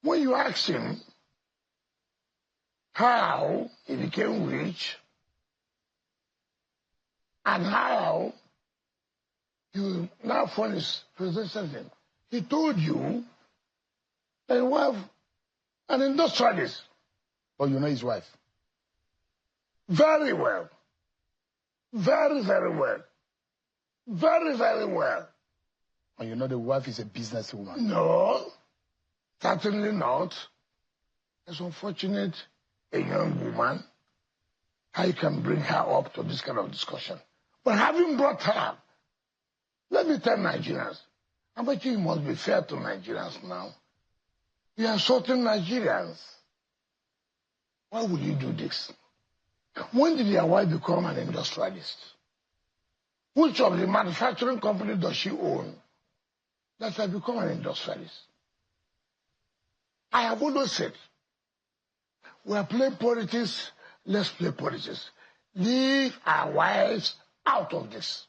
when you ask him how he became rich and how you now fund his president, he told you that you have an industrialist. But you know his wife? Very well. Very, very well. Very, very well. And you know the wife is a businesswoman? No, certainly not. It's unfortunate a young woman, how you can bring her up to this kind of discussion. But having brought her up, let me tell Nigerians, Amaechi, you must be fair to Nigerians now. You are insulting Nigerians. Why would you do this? When did your wife become an industrialist? Which of the manufacturing company does she own that has become an industrialist? I have always said, we are playing politics, let's play politics. Leave our wives out of this.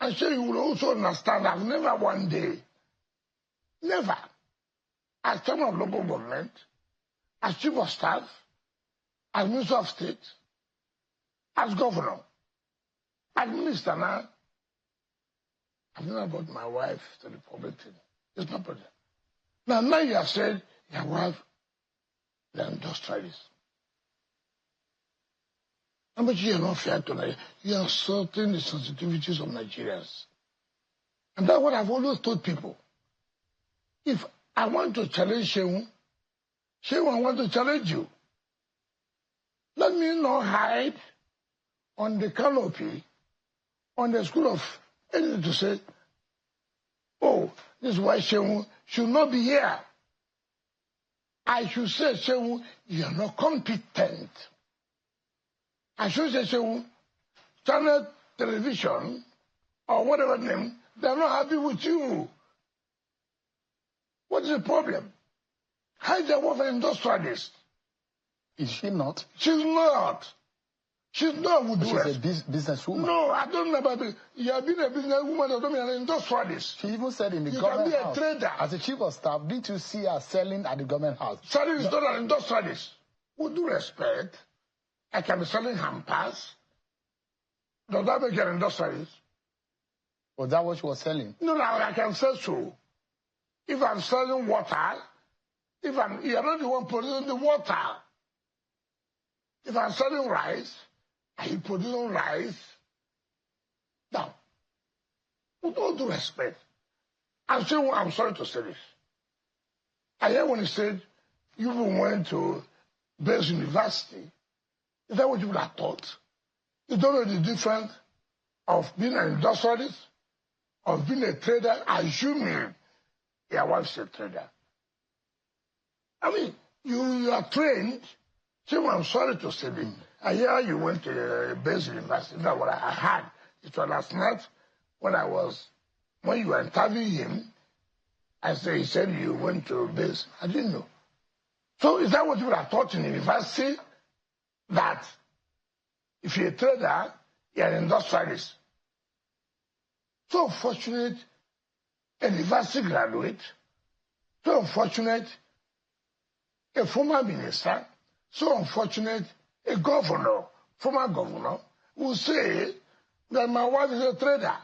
I'm sure you will also understand I've never one day, never, as chairman of local government, as chief of staff, as minister of state, as governor, as minister now, I've never brought my wife to the public thing. It's not problem. Now you have said your wife is an industrialist. But you are not fair to Nigeria. You are insulting the sensitivities of Nigerians. And that's what I've always told people. If I want to challenge Shehu, I want to challenge you. Let me not hide on the canopy, on the school of anything to say, oh, this is why Shehu should not be here. I should say, Shehu, you are not competent. I should say, Shehu, channel television, or whatever name, they are not happy with you. What is the problem? Hide the wife an industrialist. Is she not? She's not. She's not with She's a businesswoman. No, I don't know about it. You have been a businesswoman, you have been an industrialist. She even said in the you government house. You can be a trader. As a chief of staff, didn't you see her selling at the government house? Selling is not an industrialist. With due respect, I can be selling hampers. Does that make you an industrialist? Was that what she was selling? No, I can sell so. If I'm selling water, you're not the one producing the water. If I'm selling rice, are you producing rice? Now, with all due respect, I'm sorry to say this. I hear when he said, you went to Base University. Is that what you would have thought? You don't know the difference of being an industrialist, of being a trader, assuming your wife's a trader. I mean, you are trained. So I'm sorry to say this. I hear you went to Base University. That's what I had. It was last night when you were interviewing him. He said you went to Base. I didn't know. So is that what you would have taught in university? That if you're a trader, you're an industrialist. So unfortunate, a university graduate, so unfortunate, a former minister, so unfortunate, a governor, former governor, will say that my wife is a trader.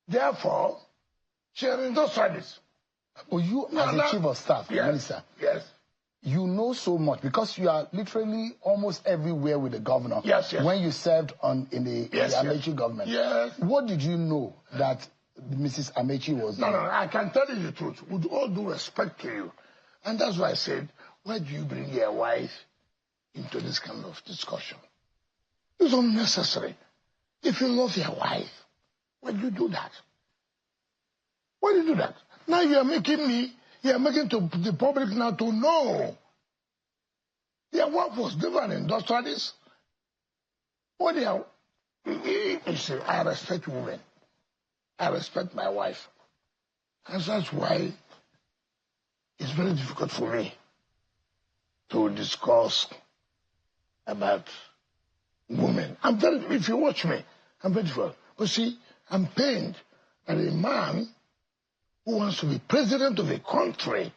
Therefore, she's an industrialist. But you, as a chief of staff, minister, yes, you know so much because you are literally almost everywhere with the governor. Yes. When you served in the Amaechi government. Yes. What did you know that Mrs. Amaechi was doing? No, I can tell you the truth with all due respect to you. And that's why I said, why do you bring your wife into this kind of discussion? It's unnecessary. If you love your wife, why do you do that? Why do you do that? Now you are making to the public now to know. Your wife was never an industrialist. I respect women. I respect my wife. And that's why it's very difficult for me to discuss about women. If you watch me, I'm very difficult. But see, I'm pained that a man who wants to be president of a country,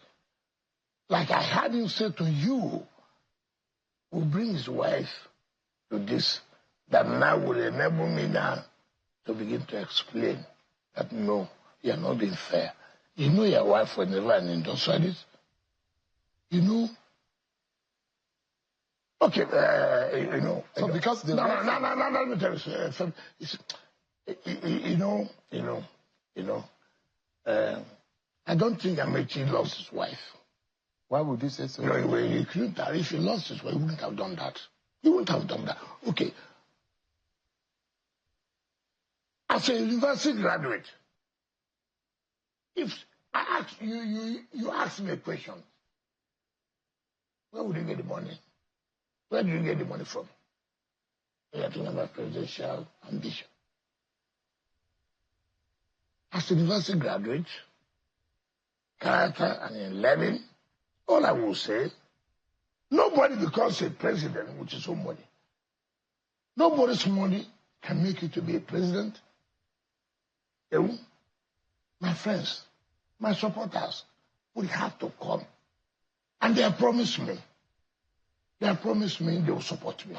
like I had him say to you, will bring his wife to this, that now will enable me now to begin to explain that no, you are not being fair. You know your wife was never an industrialist. You know. Okay, you know. So because the no, let me tell you, I don't think Amaechi lost his wife. Why would you say so? He couldn't have. If he lost his wife, he wouldn't have done that. He wouldn't have done that. Okay. As a university graduate, if I ask you ask me a question, where would you get the money? Where do you get the money from? You are talking about presidential ambition. As a university graduate, character and learning, all I will say, nobody becomes a president with his own money. Nobody's money can make you to be a president. My friends, my supporters will have to come. And they have promised me. They will support me.